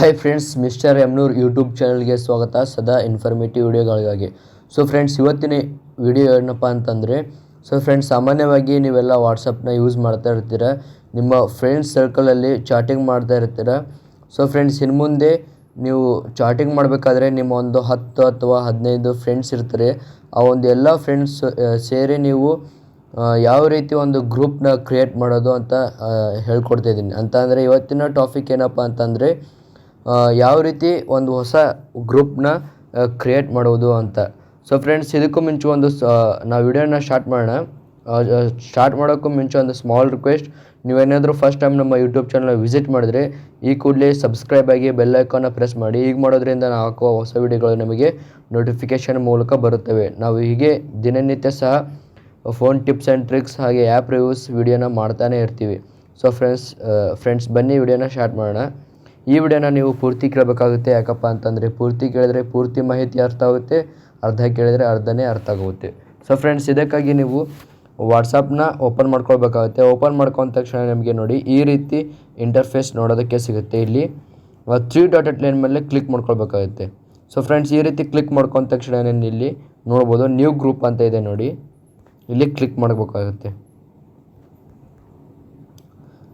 Hi friends, mister ಎಮ್ನೂರ್ YouTube ಚಾನಲ್ಗೆ ಸ್ವಾಗತ. ಸದಾ ಇನ್ಫಾರ್ಮೇಟಿವ್ ವಿಡಿಯೋಗಳಿಗಾಗಿ. ಸೊ ಫ್ರೆಂಡ್ಸ್, ಇವತ್ತಿನ ವಿಡಿಯೋ ಏನಪ್ಪ ಅಂತಂದರೆ, ಸಾಮಾನ್ಯವಾಗಿ ನೀವೆಲ್ಲ ವಾಟ್ಸಪ್ನ ಯೂಸ್ ಮಾಡ್ತಾ ಇರ್ತೀರ, ನಿಮ್ಮ ಫ್ರೆಂಡ್ಸ್ ಸರ್ಕಲಲ್ಲಿ ಚಾಟಿಂಗ್ ಮಾಡ್ತಾ ಇರ್ತೀರ. ಸೊ ಫ್ರೆಂಡ್ಸ್, ಇನ್ನು ಮುಂದೆ ನೀವು ಚಾಟಿಂಗ್ ಮಾಡಬೇಕಾದ್ರೆ ನಿಮ್ಮ ಒಂದು 10 ಅಥವಾ 15 ಫ್ರೆಂಡ್ಸ್ ಇರ್ತಾರೆ. ಆ ಒಂದು ಎಲ್ಲ ಫ್ರೆಂಡ್ಸ್ ಸೇರಿ ನೀವು ಯಾವ ರೀತಿ ಒಂದು ಗ್ರೂಪ್ನ ಕ್ರಿಯೇಟ್ ಮಾಡೋದು ಅಂತ ಹೇಳ್ಕೊಡ್ತಾಯಿದ್ದೀನಿ. ಅಂತ ಅಂದರೆ ಇವತ್ತಿನ ಟಾಪಿಕ್ ಏನಪ್ಪ ಅಂತಂದರೆ, ಯಾವ ರೀತಿ ಒಂದು ಹೊಸ ಗ್ರೂಪ್ನ ಕ್ರಿಯೇಟ್ ಮಾಡೋದು ಅಂತ. ಸೊ ಫ್ರೆಂಡ್ಸ್, ಇದಕ್ಕೂ ಮುಂಚೆ ನಾವು ವಿಡಿಯೋನ ಸ್ಟಾರ್ಟ್ ಮಾಡೋಣ. ಸ್ಟಾರ್ಟ್ ಮಾಡೋಕ್ಕೂ ಮುಂಚೆ ಒಂದು ಸ್ಮಾಲ್ ರಿಕ್ವೆಸ್ಟ್. ನೀವೇನಾದರೂ ಫಸ್ಟ್ ಟೈಮ್ ನಮ್ಮ ಯೂಟ್ಯೂಬ್ ಚಾನಲ್ ವಿಸಿಟ್ ಮಾಡಿದ್ರೆ ಈ ಕೂಡಲೇ ಸಬ್ಸ್ಕ್ರೈಬ್ ಆಗಿ ಬೆಲ್ ಐಕಾನ್ನ ಪ್ರೆಸ್ ಮಾಡಿ. ಈಗ ಮಾಡೋದ್ರಿಂದ ನಾವು ಹಾಕುವ ಹೊಸ ವಿಡಿಯೋಗಳು ನಿಮಗೆ ನೋಟಿಫಿಕೇಷನ್ ಮೂಲಕ ಬರುತ್ತವೆ. ನಾವು ಹೀಗೆ ದಿನನಿತ್ಯ ಸಹ ಫೋನ್ ಟಿಪ್ಸ್ ಆ್ಯಂಡ್ ಟ್ರಿಕ್ಸ್ ಹಾಗೆ ಆ್ಯಪ್ ರಿವ್ಯೂಸ್ ವಿಡಿಯೋನ ಮಾಡ್ತಾನೆ ಇರ್ತೀವಿ. ಸೊ ಫ್ರೆಂಡ್ಸ್ ಬನ್ನಿ ವಿಡಿಯೋನ ಸ್ಟಾರ್ಟ್ ಮಾಡೋಣ. ಈ ವಿಡಿಯೋನ ನೀವು ಪೂರ್ತಿ ಕೇಳಬೇಕಾಗುತ್ತೆ. ಯಾಕಪ್ಪ ಅಂತಂದರೆ ಪೂರ್ತಿ ಕೇಳಿದರೆ ಪೂರ್ತಿ ಮಾಹಿತಿ ಅರ್ಥ ಆಗುತ್ತೆ, ಅರ್ಧ ಕೇಳಿದರೆ ಅರ್ಧನೇ ಅರ್ಥ ಆಗುತ್ತೆ. ಸೊ ಫ್ರೆಂಡ್ಸ್, ಇದಕ್ಕಾಗಿ ನೀವು ವಾಟ್ಸಪ್ನ ಓಪನ್ ಮಾಡ್ಕೊಳ್ಬೇಕಾಗುತ್ತೆ. ಓಪನ್ ಮಾಡ್ಕೊಂಡ ತಕ್ಷಣ ನಿಮಗೆ ನೋಡಿ ಈ ರೀತಿ ಇಂಟರ್ಫೇಸ್ ನೋಡೋದಕ್ಕೆ ಸಿಗುತ್ತೆ. ಇಲ್ಲಿ 3 ಡಾಟೆಡ್ ಲೈನ್ ಮೇಲೆ ಕ್ಲಿಕ್ ಮಾಡ್ಕೊಳ್ಬೇಕಾಗುತ್ತೆ. ಸೊ ಫ್ರೆಂಡ್ಸ್, ಈ ರೀತಿ ಕ್ಲಿಕ್ ಮಾಡ್ಕೊಂಡ ತಕ್ಷಣ ಇಲ್ಲಿ ನೋಡ್ಬೋದು ನ್ಯೂ ಗ್ರೂಪ್ ಅಂತ ಇದೆ ನೋಡಿ, ಇಲ್ಲಿ ಕ್ಲಿಕ್ ಮಾಡಬೇಕಾಗುತ್ತೆ.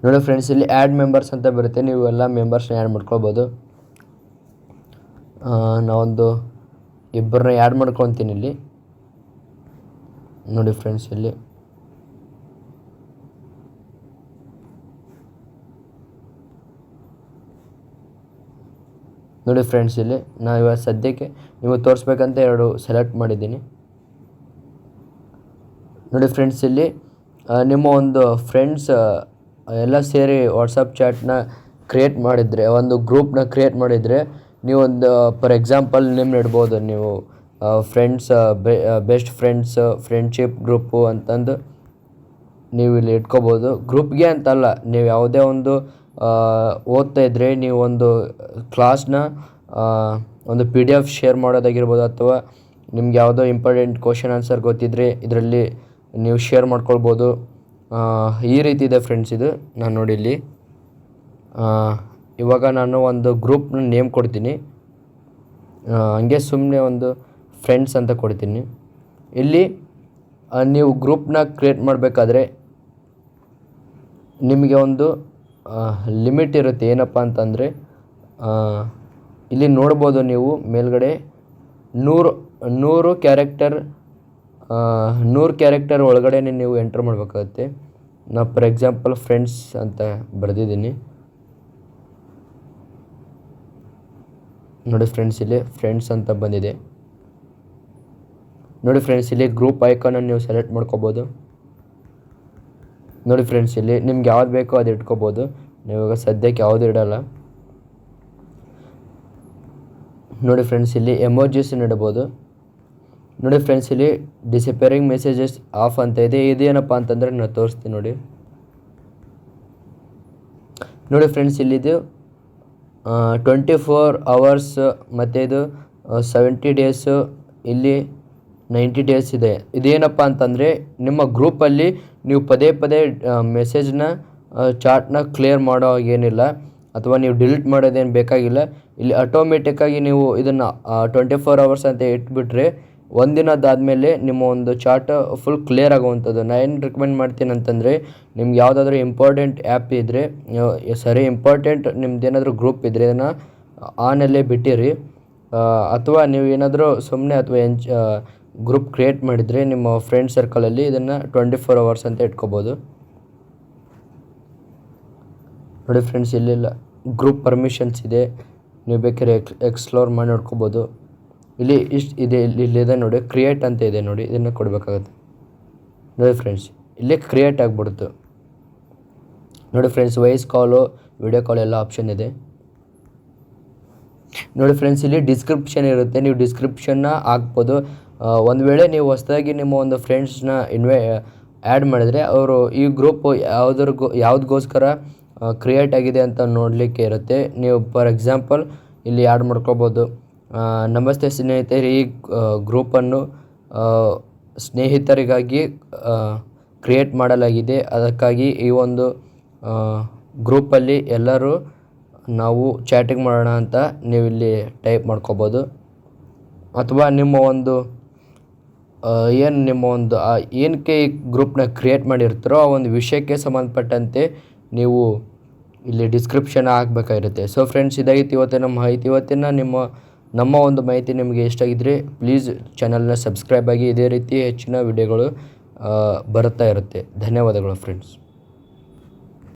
ನೋಡಿ ಫ್ರೆಂಡ್ಸ್, ಇಲ್ಲಿ ಆ್ಯಡ್ ಮೆಂಬರ್ಸ್ ಅಂತ ಬರುತ್ತೆ. ನೀವು ಎಲ್ಲ ಮೆಂಬರ್ಸ್ನ ಆ್ಯಡ್ ಮಾಡ್ಕೊಳ್ಬೋದು. ನಾವೊಂದು ಇಬ್ಬರನ್ನ ಆ್ಯಡ್ ಮಾಡ್ಕೊತೀನಿ ಇಲ್ಲಿ. ನೋಡಿ ಫ್ರೆಂಡ್ಸ್, ಇಲ್ಲಿ ನೋಡಿ ಫ್ರೆಂಡ್ಸ್, ಇಲ್ಲಿ ನಾವು ಇವಾಗ ಸದ್ಯಕ್ಕೆ ನಿಮಗೆ ತೋರಿಸ್ಬೇಕಂತ 2 ಸೆಲೆಕ್ಟ್ ಮಾಡಿದ್ದೀನಿ. ನೋಡಿ ಫ್ರೆಂಡ್ಸ್, ಇಲ್ಲಿ ನಿಮ್ಮ ಒಂದು ಫ್ರೆಂಡ್ಸ್ ಎಲ್ಲ ಸೇರಿ ವಾಟ್ಸಪ್ ಚಾಟ್ನ ಕ್ರಿಯೇಟ್ ಮಾಡಿದರೆ, ಒಂದು ಗ್ರೂಪ್ನ ಕ್ರಿಯೇಟ್ ಮಾಡಿದರೆ, ನೀವೊಂದು ಫಾರ್ ಎಕ್ಸಾಂಪಲ್ ನೇಮ್ ಇಡ್ಬೋದು. ನೀವು friends best friends friendship group ಅಂತಂದು ನೀವು ಇಲ್ಲಿ ಇಟ್ಕೋಬೋದು. ಗ್ರೂಪ್ಗೆ ಅಂತಲ್ಲ, ನೀವು ಯಾವುದೇ ಒಂದು ಓದ್ತಾ ಇದ್ದರೆ ನೀವು ಒಂದು ಕ್ಲಾಸ್ನ ಒಂದು PDF ಶೇರ್ ಮಾಡೋದಾಗಿರ್ಬೋದು, ಅಥವಾ ನಿಮ್ಗೆ ಯಾವುದೋ ಇಂಪಾರ್ಟೆಂಟ್ ಕ್ವಶನ್ ಆನ್ಸರ್ ಗೊತ್ತಿದ್ದರೆ ಇದರಲ್ಲಿ ನೀವು ಶೇರ್ ಮಾಡ್ಕೊಳ್ಬೋದು. ಈ ರೀತಿ ಇದೆ ಫ್ರೆಂಡ್ಸ್. ಇದು ನಾನು ನೋಡಿ ಇಲ್ಲಿ ಇವಾಗ ನಾನು ಒಂದು ಗ್ರೂಪ್ನ ನೇಮ್ ಕೊಡ್ತೀನಿ. ಹಂಗೆ ಸುಮ್ಮನೆ ಒಂದು ಫ್ರೆಂಡ್ಸ್ ಅಂತ ಕೊಡ್ತೀನಿ. ಇಲ್ಲಿ ನೀವು ಗ್ರೂಪ್ನ ಕ್ರಿಯೇಟ್ ಮಾಡಬೇಕಾದ್ರೆ ನಿಮಗೆ ಒಂದು ಲಿಮಿಟ್ ಇರುತ್ತೆ. ಏನಪ್ಪ ಅಂತಂದರೆ ಇಲ್ಲಿ ನೋಡ್ಬೋದು ನೀವು ಮೇಲ್ಗಡೆ 100 ಕ್ಯಾರೆಕ್ಟರ್ ಒಳಗಡೆ ನೀವು ಎಂಟರ್ ಮಾಡಬೇಕಾಗುತ್ತೆ. ನಾನು ಫಾರ್ ಎಕ್ಸಾಂಪಲ್ ಫ್ರೆಂಡ್ಸ್ ಅಂತ ಬರೆದಿದ್ದೀನಿ. ನೋಡಿ ಫ್ರೆಂಡ್ಸ್, ಇಲ್ಲಿ ಫ್ರೆಂಡ್ಸ್ ಅಂತ ಬಂದಿದೆ. ನೋಡಿ ಫ್ರೆಂಡ್ಸ್, ಇಲ್ಲಿ ಗ್ರೂಪ್ ಐಕಾನನ್ನು ನೀವು ಸೆಲೆಕ್ಟ್ ಮಾಡ್ಕೋಬೋದು. ನೋಡಿ ಫ್ರೆಂಡ್ಸ್, ಇಲ್ಲಿ ನಿಮ್ಗೆ ಯಾವ್ದು ಬೇಕೋ ಅದು ಇಟ್ಕೋಬೋದು. ನೀವಾಗ ಸದ್ಯಕ್ಕೆ ಯಾವುದು ಇಡಲ್ಲ. ನೋಡಿ ಫ್ರೆಂಡ್ಸ್, ಇಲ್ಲಿ ಎಮೋಜಿಸನ್ನು ಇಡ್ಬೋದು. ನೋಡಿ ಫ್ರೆಂಡ್ಸ್, ಇಲ್ಲಿ ಡಿಸಪೇರಿಂಗ್ ಮೆಸೇಜಸ್ ಆಫ್ ಅಂತ ಇದೆ. ಇದೇನಪ್ಪ ಅಂತಂದರೆ ನಾನು ತೋರಿಸ್ತೀನಿ ನೋಡಿ. ನೋಡಿ ಫ್ರೆಂಡ್ಸ್, ಇಲ್ಲಿದು 24 hours ಮತ್ತು ಇದು 70 days, ಇಲ್ಲಿ 90 days ಇದೆ. ಇದೇನಪ್ಪ ಅಂತಂದರೆ ನಿಮ್ಮ ಗ್ರೂಪಲ್ಲಿ ನೀವು ಪದೇ ಮೆಸೇಜ್ನ ಚಾಟ್ನ ಕ್ಲಿಯರ್ ಮಾಡೋ ಹಾಗೇನಿಲ್ಲ, ಅಥವಾ ನೀವು ಡಿಲೀಟ್ ಮಾಡೋದೇನು ಬೇಕಾಗಿಲ್ಲ. ಇಲ್ಲಿ ಆಟೋಮೆಟಿಕ್ಕಾಗಿ ನೀವು ಇದನ್ನು 24 hours ಅಂತ ಇಟ್ಬಿಟ್ರೆ ಒಂದಿನದಾದಮೇಲೆ ನಿಮ್ಮ ಒಂದು ಚಾಟ್ ಫುಲ್ ಕ್ಲಿಯರ್ ಆಗುವಂಥದ್ದು. ನಾನು ಏನು ರೆಕಮೆಂಡ್ ಮಾಡ್ತೀನಿ ಅಂತಂದರೆ, ನಿಮ್ಗೆ ಯಾವುದಾದ್ರೂ ಇಂಪಾರ್ಟೆಂಟ್ ಆ್ಯಪ್ ಇದ್ದರೆ, ಇಂಪಾರ್ಟೆಂಟ್ ನಿಮ್ದೇನಾದರೂ ಗ್ರೂಪ್ ಇದ್ದರೆ ಇದನ್ನು ಆನಲ್ಲೇ ಬಿಟ್ಟಿರಿ. ಅಥವಾ ನೀವು ಏನಾದರೂ ಸುಮ್ಮನೆ ಅಥವಾ ಗ್ರೂಪ್ ಕ್ರಿಯೇಟ್ ಮಾಡಿದರೆ ನಿಮ್ಮ ಫ್ರೆಂಡ್ ಸರ್ಕಲಲ್ಲಿ ಇದನ್ನು 24 hours ಅಂತ ಇಟ್ಕೋಬೋದು. ನೋಡಿ ಫ್ರೆಂಡ್ಸ್, ಇಲ್ಲೆಲ್ಲ ಗ್ರೂಪ್ ಪರ್ಮಿಷನ್ಸ್ ಇದೆ. ನೀವು ಬೇಕಾದ್ರೆ ಎಕ್ಸ್ಪ್ಲೋರ್ ಮಾಡಿ ನೋಡ್ಕೋಬೋದು. ಇಲ್ಲಿ ಇಷ್ಟು ಇದೆ, ಇಲ್ಲಿದೆ ನೋಡಿ ಕ್ರಿಯೇಟ್ ಅಂತ ಇದೆ ನೋಡಿ, ಇದನ್ನು ಕೊಡಬೇಕಾಗುತ್ತೆ. ನೋಡಿ ಫ್ರೆಂಡ್ಸ್, ಇಲ್ಲೇ ಕ್ರಿಯೇಟ್ ಆಗಿಬಿಡ್ತು. ನೋಡಿ ಫ್ರೆಂಡ್ಸ್, ವಾಯ್ಸ್ ಕಾಲು ವಿಡಿಯೋ ಕಾಲ್ ಎಲ್ಲ ಆಪ್ಷನ್ ಇದೆ. ನೋಡಿ ಫ್ರೆಂಡ್ಸ್, ಇಲ್ಲಿ ಡಿಸ್ಕ್ರಿಪ್ಷನ್ ಇರುತ್ತೆ. ನೀವು ಡಿಸ್ಕ್ರಿಪ್ಷನ್ನ ಹಾಕ್ಬೋದು. ಒಂದು ವೇಳೆ ನೀವು ಹೊಸದಾಗಿ ನಿಮ್ಮ ಒಂದು ಫ್ರೆಂಡ್ಸ್ನ ಆ್ಯಡ್ ಮಾಡಿದರೆ ಅವರು ಈ ಗ್ರೂಪು ಯಾವುದಕ್ಕೋಸ್ಕರ ಕ್ರಿಯೇಟ್ ಆಗಿದೆ ಅಂತ ನೋಡಲಿಕ್ಕೆ ಇರುತ್ತೆ. ನೀವು ಫಾರ್ ಎಕ್ಸಾಂಪಲ್ ಇಲ್ಲಿ ಆ್ಯಡ್ ಮಾಡ್ಕೋಬೋದು. ನಮಸ್ತೆ ಸ್ನೇಹಿತರೆ, ಈ ಗ್ರೂಪನ್ನು ಸ್ನೇಹಿತರಿಗಾಗಿ ಕ್ರಿಯೇಟ್ ಮಾಡಲಾಗಿದೆ. ಅದಕ್ಕಾಗಿ ಈ ಒಂದು ಗ್ರೂಪಲ್ಲಿ ಎಲ್ಲರೂ ನಾವು ಚಾಟಿಂಗ್ ಮಾಡೋಣ ಅಂತ ನೀವು ಇಲ್ಲಿ ಟೈಪ್ ಮಾಡ್ಕೋಬೋದು. ಅಥವಾ ನಿಮ್ಮ ಒಂದು ಏನಕ್ಕೆ ಈ ಗ್ರೂಪ್ನ ಕ್ರಿಯೇಟ್ ಮಾಡಿರ್ತೀರೋ ಆ ಒಂದು ವಿಷಯಕ್ಕೆ ಸಂಬಂಧಪಟ್ಟಂತೆ ನೀವು ಇಲ್ಲಿ ಡಿಸ್ಕ್ರಿಪ್ಷನ್ ಹಾಕಬೇಕಾಗಿರುತ್ತೆ. ಸೊ ಫ್ರೆಂಡ್ಸ್, ಇದಾಗಿತ್ತು ಇವತ್ತಿನ ಮಾಹಿತಿ. ನಮ್ಮ ಒಂದು ಮಾಹಿತಿ ನಿಮಗೆ ಇಷ್ಟ ಆಗಿದ್ದರೆ ಪ್ಲೀಸ್ ಚಾನಲ್ನ ಸಬ್ಸ್ಕ್ರೈಬ್ ಆಗಿ. ಇದೇ ರೀತಿ ಹೆಚ್ಚಿನ ವಿಡಿಯೋಗಳು ಬರುತ್ತಾ ಇರುತ್ತೆ. ಧನ್ಯವಾದಗಳು ಫ್ರೆಂಡ್ಸ್.